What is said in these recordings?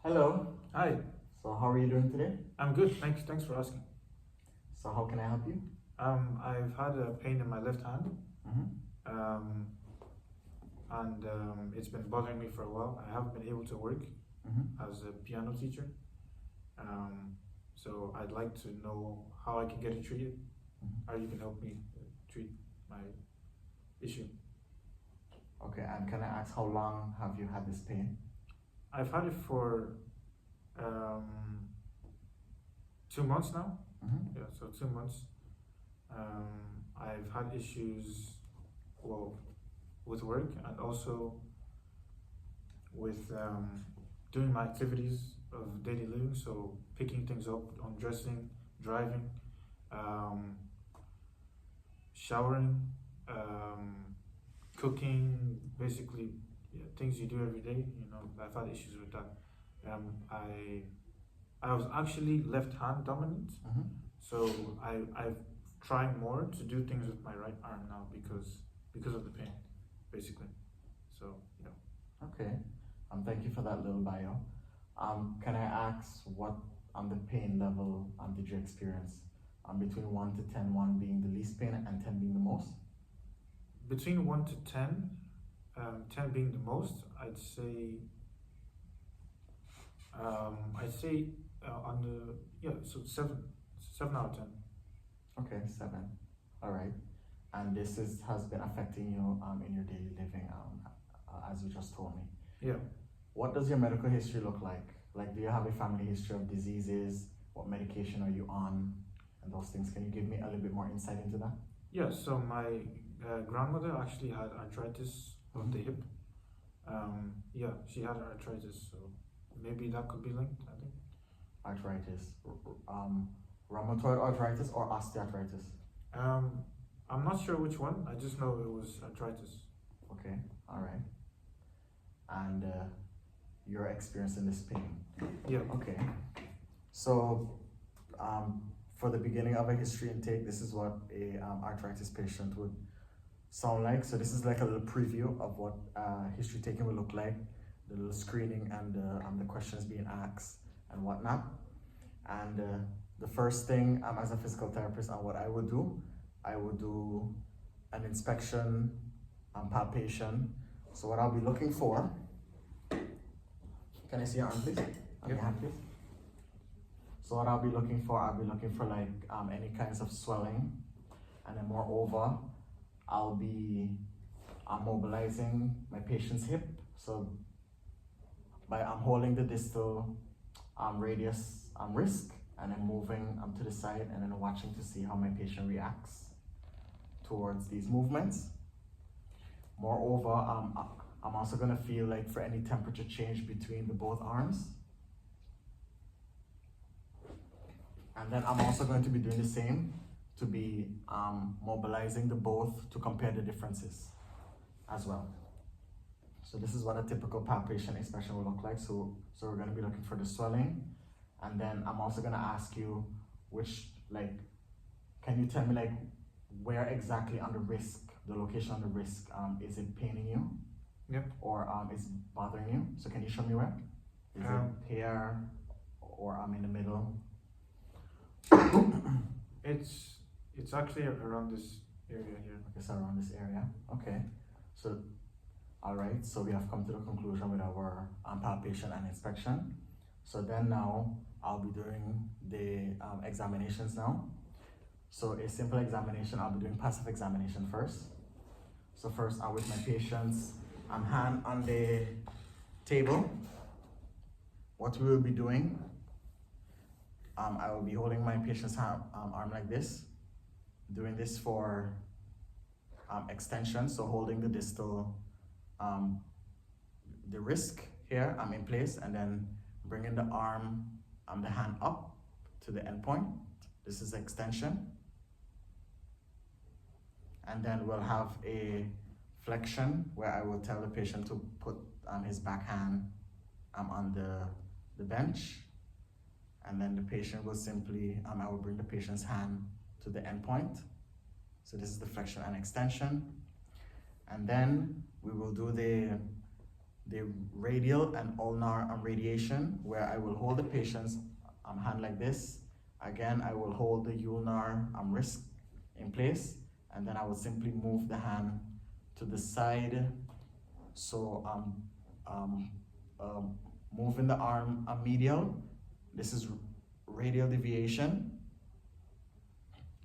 Hello. Hi, So how are you doing today? I'm good. Thanks for asking. So how can I help you? I've had a pain in my left hand, Mm-hmm. um, and it's been bothering me for a while. I haven't been able to work Mm-hmm. as a piano teacher, um, so I'd like to know how I can get it treated. Mm-hmm. How you can help me treat my issue. Okay, and can I ask how long have you had this pain? I've had it for um, 2 months now. Mm-hmm. Yeah, so 2 months. I've had issues, well, with work and also with doing my activities of daily living. So picking things up, undressing, driving, um, showering, cooking, basically, yeah, things you do every day. I've had issues with that. I was actually left hand dominant, Mm-hmm. so I've tried more to do things with my right arm now because of the pain, basically. So yeah. Okay. Thank you for that little bio. Can I ask what the pain level did you experience? Between 1 to 10, 1 being the least pain and 10 being the most? Between 1 to 10, 10 being the most, I'd say on the, yeah, so 7 out of 10. Okay, 7. All right. And this has been affecting you in your daily living as you just told me. Yeah. What does your medical history look like? Like, do you have a family history of diseases? What medication are you on? And those things. Can you give me a little bit more insight into that? Yeah, so my grandmother actually had arthritis of the hip. Yeah, she had arthritis, so maybe that could be linked, I think. Arthritis. Rheumatoid arthritis or osteoarthritis? I'm not sure which one, I just know it was arthritis. Okay, all right. And you're experiencing this pain. Yeah. Okay. So, for the beginning of a history intake, this is what a arthritis patient would sound like. So this is like a little preview of what history taking will look like, the little screening and the questions being asked and whatnot. And the first thing, as a physical therapist, what I would do an inspection, palpation. So what I'll be looking for. Can I see your arm, please? Yep. Your hand, please. So what I'll be looking for like any kinds of swelling, and then moreover, I'll be mobilizing my patient's hip. So by holding the distal radius wrist and then moving to the side and then watching to see how my patient reacts towards these movements. Moreover, I'm also gonna feel like for any temperature change between the both arms. And then I'm also going to be doing the same to be mobilizing the both to compare the differences as well. So this is what a typical palpation expression will look like. So we're going to be looking for the swelling, and then I'm also going to ask you can you tell me where exactly on the wrist, the location on the wrist, is it paining you? Yep. Or is bothering you? So can you show me where? Is it here or in the middle? It's actually around this area here. Okay, so around this area. Okay. So all right, so we have come to the conclusion with our palpation and inspection. So then now I'll be doing the examinations now. So a simple examination, I'll be doing passive examination first. So first, with my patient's hand on the table, what we will be doing, I will be holding my patient's arm like this, doing this for extension, so holding the distal, the wrist here in place, and then bringing the arm, the hand up to the end point. This is extension. And then we'll have a flexion where I will tell the patient to put his back hand on the bench. And then the patient will simply, I will bring the patient's hand to the end point. So this is the flexion and extension. And then we will do the radial and ulnar radiation, where I will hold the patient's hand like this. Again, I will hold the ulnar wrist in place, and then I will simply move the hand to the side. So moving the arm medial. This is radial deviation,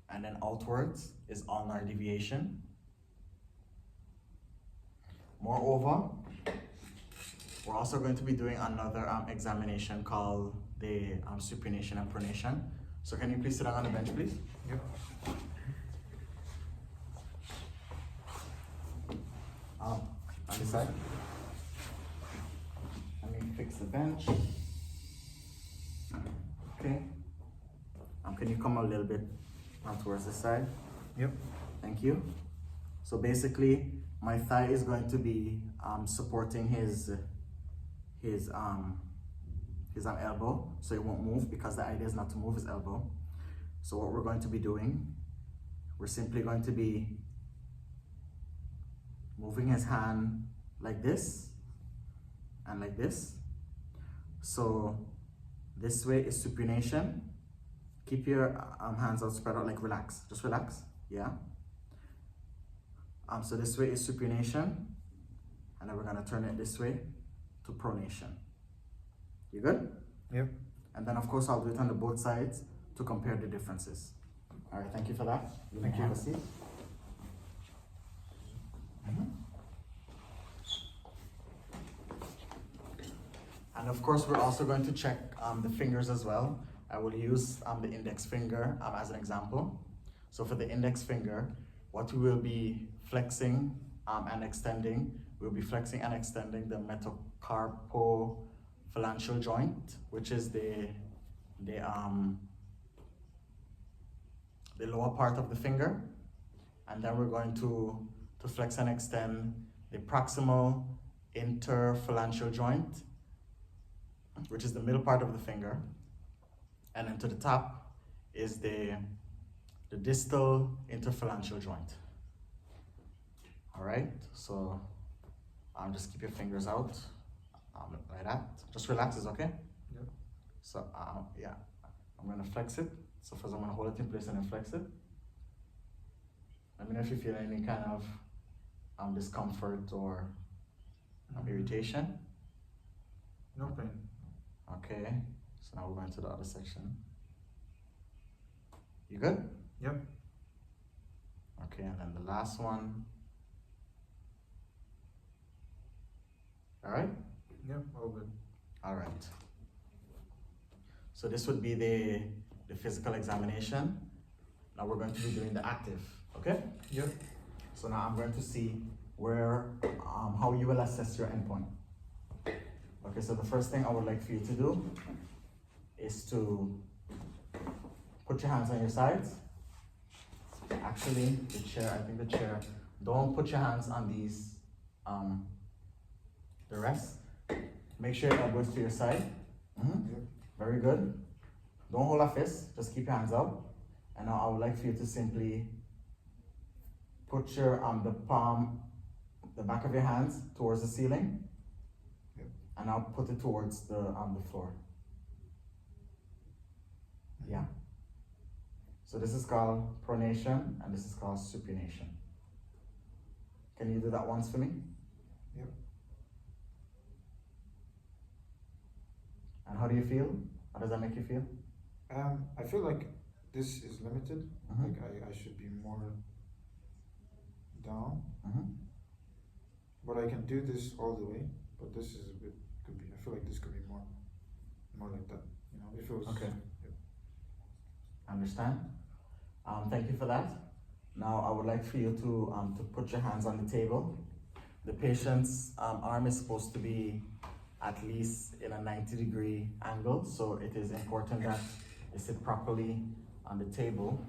and then outwards is ulnar deviation. Moreover, we're also going to be doing another examination called the supination and pronation. So can you please sit down on the bench, please? Yep. On this side. Let me fix the bench. Okay. Can you come a little bit towards this side? Yep. Thank you. So basically, my thigh is going to be supporting his elbow, so it won't move, because the idea is not to move his elbow. So what we're going to be doing, we're simply going to be moving his hand like this and like this. So this way is supination. Keep your hands out, spread out, like relax, just relax, yeah. So this way is supination, and then we're gonna turn it this way to pronation. You good? Yep. And then of course I'll do it on the both sides to compare the differences. All right, thank you for that. Thank you. Have a seat. And of course we're also going to check the fingers as well. I will use the index finger as an example. So for the index finger, what we will be flexing and extending, we'll be flexing and extending the metacarpophalangeal joint, which is the lower part of the finger. And then we're going to flex and extend the proximal interphalangeal joint, which is the middle part of the finger. And then to the top is the distal interphalangeal joint. All right, so just keep your fingers out like that. Just relax, it's okay? Yep. So yeah, I'm gonna flex it. So first I'm gonna hold it in place and then flex it. Let me know if you feel any kind of discomfort or irritation. No pain. Okay, so now we're going to the other section. You good? Yep. Okay, and then the last one. All right? Yep, all good. All right. So this would be the physical examination. Now we're going to be doing the active, okay? Yep. So now I'm going to see where, how you will assess your endpoint. Okay, so the first thing I would like for you to do is to put your hands on your sides. Actually, the chair, don't put your hands on these, the rest. Make sure your elbows to your side. Yep. Very good. Don't hold a fist, just keep your hands up. And now I would like for you to simply put your, the back of your hands towards the ceiling. Yep. And I'll put it towards the floor. Yeah. So this is called pronation and this is called supination. Can you do that once for me? Yep. And how do you feel? How does that make you feel? I feel like this is limited. Mhm. Like I should be more down. But I can do this all the way. But this is a bit, could be, I feel like this could be more like that. You know, if it was. Okay. Yep. Understand? Thank you for that. Now I would like for you to put your hands on the table. The patient's arm is supposed to be at least in a 90-degree angle, so it is important that you sit properly on the table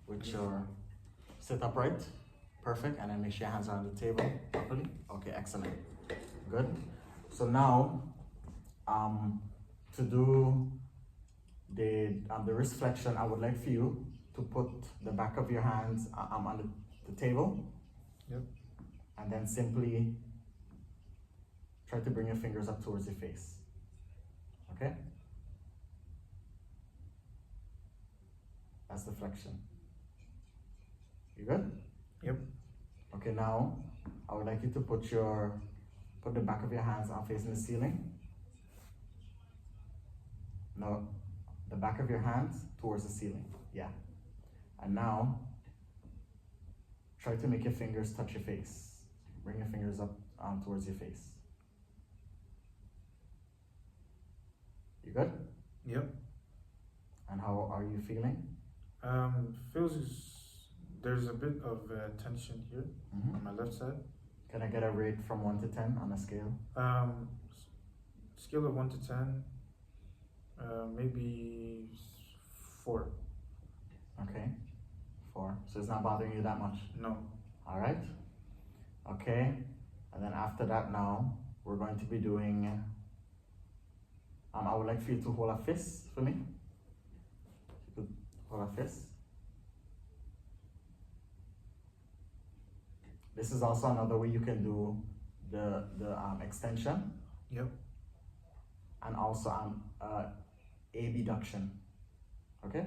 with your, sit upright, perfect, and then make sure your hands are on the table properly. Okay, excellent, good. So now, to do the wrist flexion, I would like for you to put the back of your hands on the table. Yep. And then simply try to bring your fingers up towards your face. Okay? That's the flexion. You good? Yep. Okay, now I would like you to put the back of your hands on facing the ceiling. No, the back of your hands towards the ceiling. Yeah. And now try to make your fingers touch your face. Bring your fingers up towards your face. You good? Yep. And how are you feeling? There's a bit of tension here on my left side. Can I get a rate from 1 to 10 on a scale? Scale of 1 to 10, maybe 4. Okay, 4. So it's not bothering you that much? No. All right. Okay, and then after that now, we're going to be doing, I would like for you to hold a fist for me. You could hold a fist. This is also another way you can do the extension. Yep. And also abduction. Okay?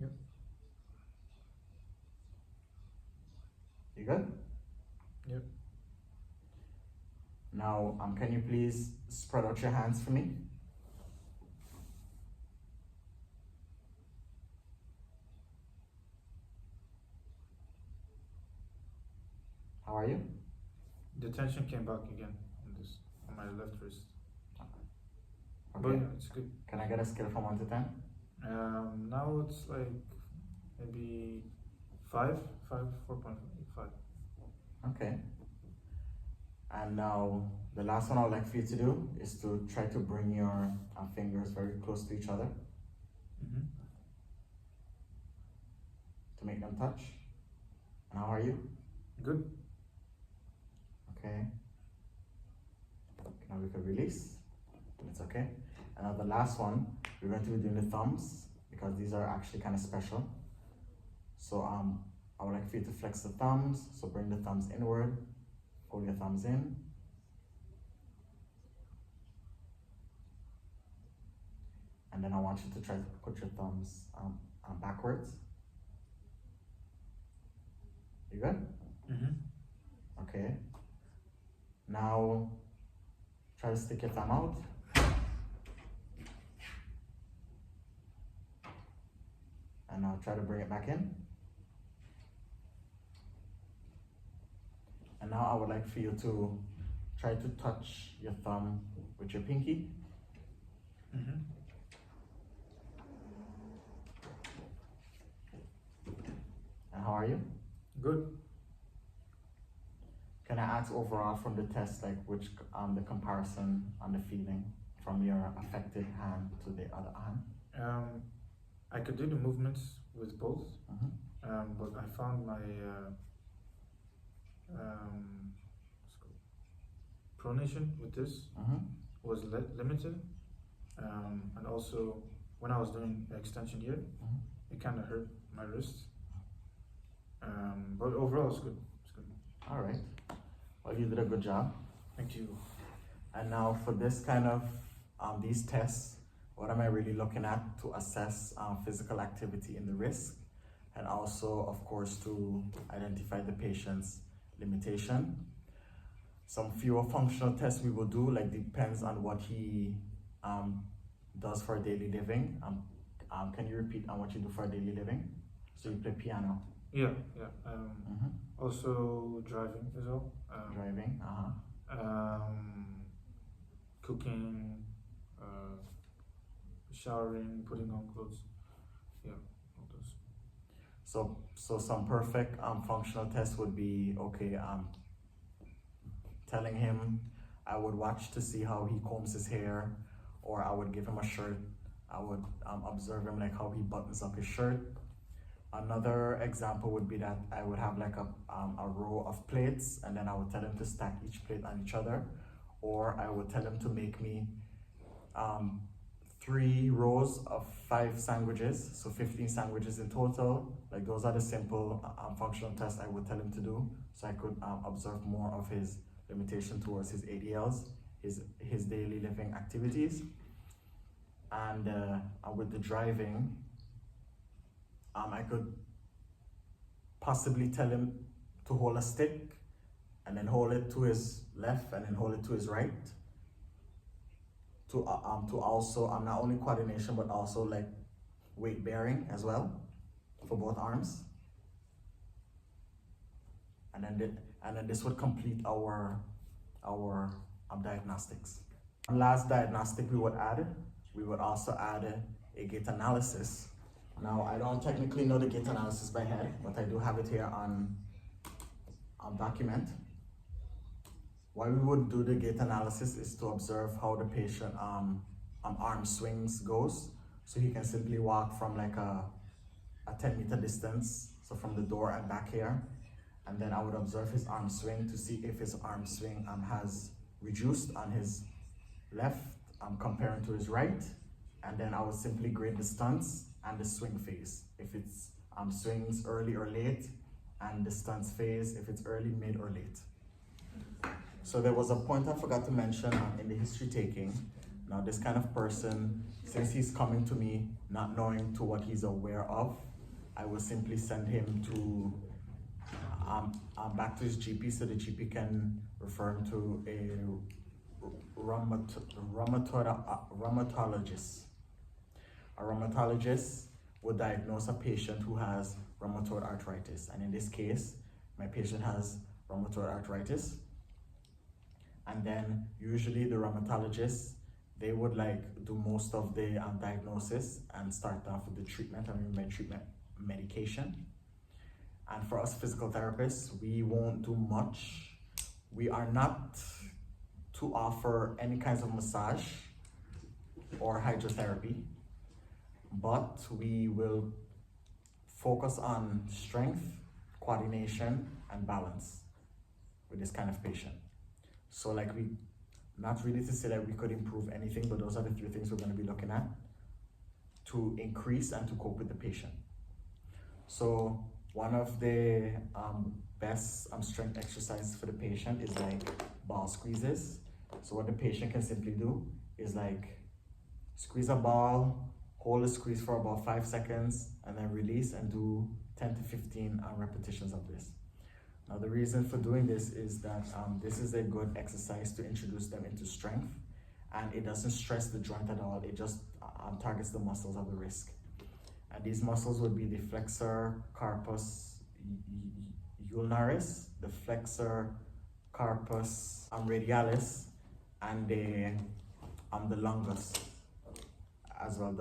Yep. You good? Yep. Now, can you please spread out your hands for me? How are you? The tension came back again on my left wrist. Okay. But yeah, it's good. Can I get a scale from 1 to 10? Now it's like maybe 4.5. Okay. And now the last one I would like for you to do is to try to bring your fingers very close to each other to make them touch. And how are you? Good. Okay. Now we can release. It's okay. And now the last one, we're going to be doing the thumbs because these are actually kind of special. So I would like for you to flex the thumbs. So bring the thumbs inward, hold your thumbs in. And then I want you to try to put your thumbs backwards. You good? Okay. Now try to stick your thumb out. And now try to bring it back in. And now I would like for you to try to touch your thumb with your pinky. And how are you? Good. Can I ask overall from the test, like which the comparison on the feeling from your affected hand to the other hand? I could do the movements with both, but I found my pronation with this was limited, and also when I was doing the extension here, it kind of hurt my wrist. But overall, it's good. It's good. All right. Well, you did a good job. Thank you. And now for this kind of these tests, what am I really looking at to assess physical activity in the wrist, and also, of course, to identify the patient's limitation. Some fewer functional tests we will do, like depends on what he does for daily living. Can you repeat on what you do for daily living? So you play piano. Yeah. Also driving as well. Driving. Cooking. Showering, putting on clothes, all those. So some perfect functional tests would be okay. Telling him, I would watch to see how he combs his hair, or I would give him a shirt. I would observe him like how he buttons up his shirt. Another example would be that I would have like a row of plates, and then I would tell him to stack each plate on each other, or I would tell him to make me 3 rows of 5 sandwiches, so 15 sandwiches in total. Like those are the simple functional tests I would tell him to do, so I could observe more of his limitation towards his ADLs, his daily living activities. And with the driving, I could possibly tell him to hold a stick and then hold it to his left and then hold it to his right. To also not only coordination but also like weight bearing as well for both arms. And then this would complete our diagnostics. One last diagnostic we would also add a gait analysis. Now, I don't technically know the gait analysis by head, but I do have it here on document. Why we would do the gait analysis is to observe how the patient arm swings goes. So he can simply walk from like a 10-meter distance, so from the door and back here. And then I would observe his arm swing to see if his arm swing has reduced on his left comparing to his right. And then I would simply grade the stance and the swing phase. If it's swings early or late, and the stance phase, if it's early, mid, or late. So there was a point I forgot to mention in the history taking. Now this kind of person, since he's coming to me not knowing to what he's aware of, I will simply send him to back to his GP so the GP can refer him to a rheumatologist. A rheumatologist would diagnose a patient who has rheumatoid arthritis, and in this case, my patient has rheumatoid arthritis. And then usually the rheumatologist, they would like do most of the diagnosis and start off with the treatment, medication. And for us physical therapists, we won't do much. We are not to offer any kinds of massage or hydrotherapy, but we will focus on strength, coordination, and balance with this kind of patient. So like not really to say that we could improve anything, but those are the 3 things we're going to be looking at to increase and to cope with the patient. So one of the best strength exercises for the patient is like ball squeezes. So what the patient can simply do is like squeeze a ball, hold a squeeze for about 5 seconds, and then release and do 10 to 15 repetitions of this. Now the reason for doing this is that this is a good exercise to introduce them into strength, and it doesn't stress the joint at all. It just targets the muscles of the wrist. And these muscles would be the flexor carpus ulnaris, the flexor carpus radialis, and the longus as well,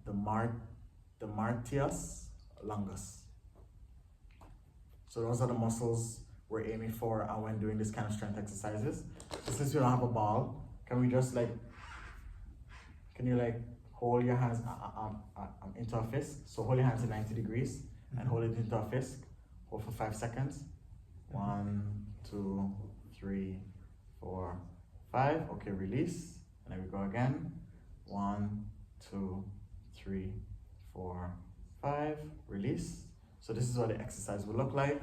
the martius longus. So those are the muscles we're aiming for when doing this kind of strength exercises. So since we don't have a ball, can you hold your hands into a fist? So hold your hands at 90 degrees and hold it into a fist. Hold for 5 seconds. 1, 2, 3, 4, 5. Okay, release. And then we go again. 1, 2, 3, 4, 5. Release. So this is what the exercise will look like.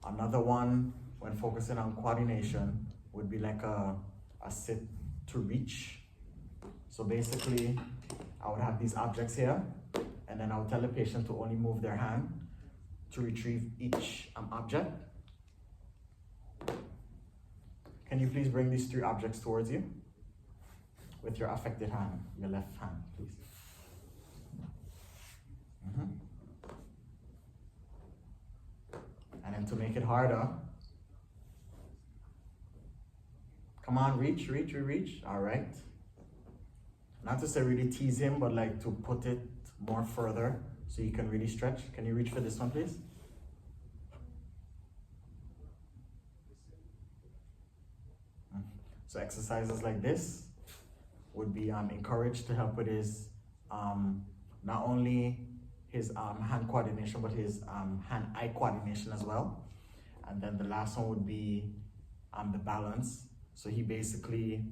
Another one, when focusing on coordination, would be like a sit to reach. So basically, I would have these objects here, and then I would tell the patient to only move their hand to retrieve each object. Can you please bring these 3 objects towards you with your affected hand, your left hand, please. And then to make it harder, come on, reach. All right. Not to say really tease him, but like to put it more further so you can really stretch. Can you reach for this one, please? So exercises like this would be encouraged to help with his not only his hand coordination, but his hand-eye coordination as well. And then the last one would be the balance. So he basically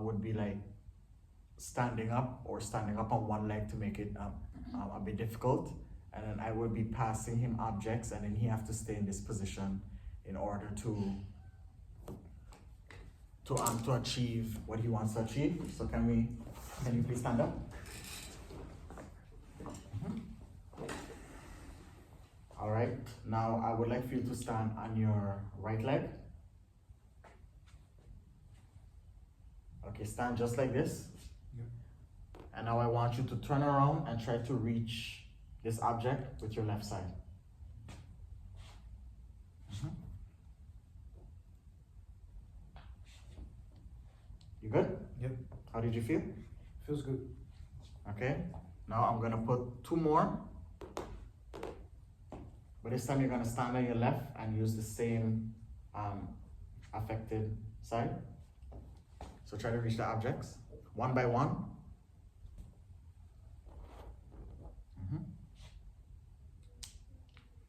would be like standing up on one leg to make it a bit difficult. And then I would be passing him objects, and then he have to stay in this position in order to to achieve what he wants to achieve. So can you please stand up? All right, now I would like for you to stand on your right leg. Okay, stand just like this. Yeah. And now I want you to turn around and try to reach this object with your left side. You good? Yep. How did you feel? Feels good. Okay, now I'm gonna put 2 more. But this time you're gonna stand on your left and use the same affected side. So try to reach the objects, 1 by 1.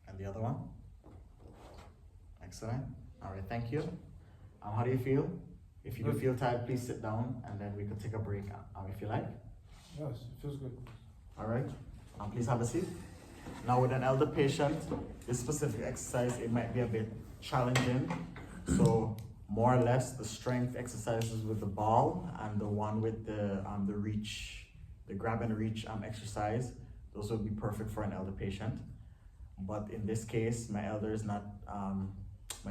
And the other one. Excellent. All right, thank you. How do you feel? If you do feel tired, please sit down and then we could take a break if you like. Yes, it feels good. All right, please have a seat. Now with an elder patient, this specific exercise, it might be a bit challenging. So more or less the strength exercises with the ball and the one with the reach, the grab and reach exercise, those would be perfect for an elder patient. But in this case, my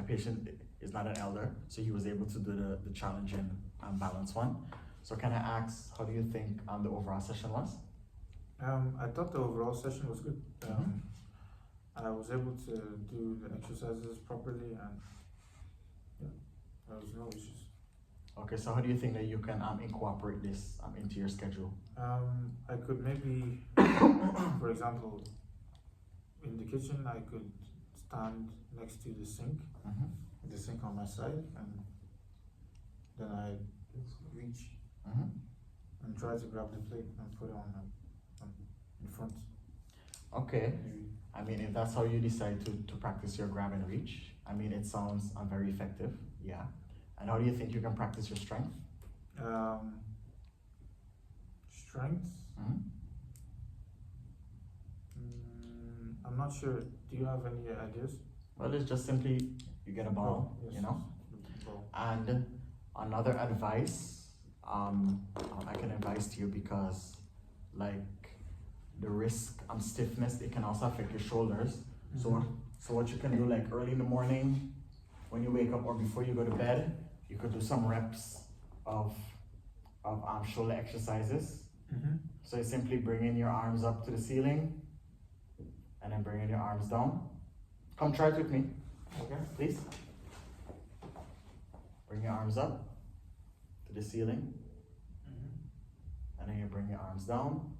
patient is not an elder, so he was able to do the challenging balance one. So can I ask, how do you think the overall session was? I thought the overall session was good. And I was able to do the exercises properly, and yeah, there was no issues. Okay, so how do you think that you can incorporate this into your schedule? I could maybe, for example, in the kitchen, I could stand next to the sink, with the sink on my side, and then I reach and try to grab the plate and put it on in front. Okay, I mean, if that's how you decide to practice your grab and reach, I mean, it sounds very effective, yeah. And how do you think you can practice your strength? Strength? I'm not sure. Do you have any ideas? Well, it's just simply, you get a ball, yes. you know? Ball. And another advice, I can advise to you because, like, the risk stiffness, it can also affect your shoulders. So what you can do, like early in the morning, when you wake up or before you go to bed, you could do some reps of shoulder exercises. So you simply bringing your arms up to the ceiling and then bringing your arms down. Come try it with me, okay, please. Bring your arms up to the ceiling, and then you bring your arms down.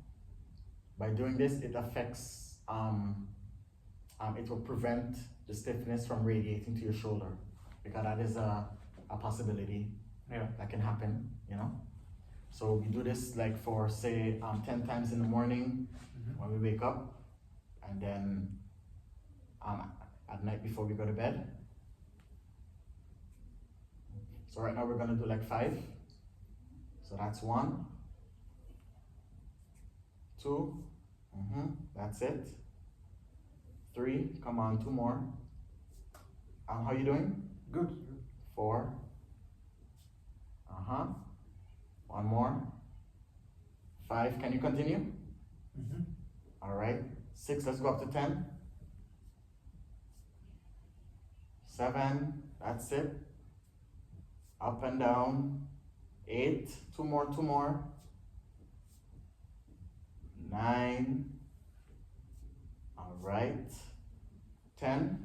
By doing this, it affects, it will prevent the stiffness from radiating to your shoulder, because that is a possibility that can happen, you know? So we do this like for say 10 times in the morning when we wake up, and then at night before we go to bed. So right now we're gonna do like 5. So that's 1, 2, that's it. 3, come on, 2 more. How you doing? Good. 4. 1 more. 5, can you continue? All right. 6, let's go up to 10. 7, that's it. Up and down. 8, 2 more. 9. All right. 10.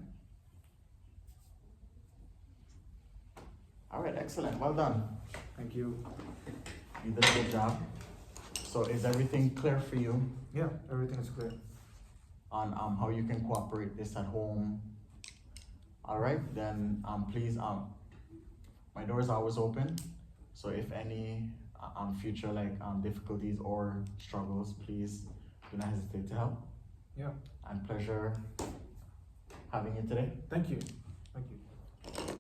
All right, excellent, well done. Thank you. You did a good job. So is everything clear for you Yeah, everything is clear. on how you can cooperate this at home? All right, then please, my door is always open. So if any future like difficulties or struggles, please do not hesitate to help. Yeah. And pleasure having you today. Thank you.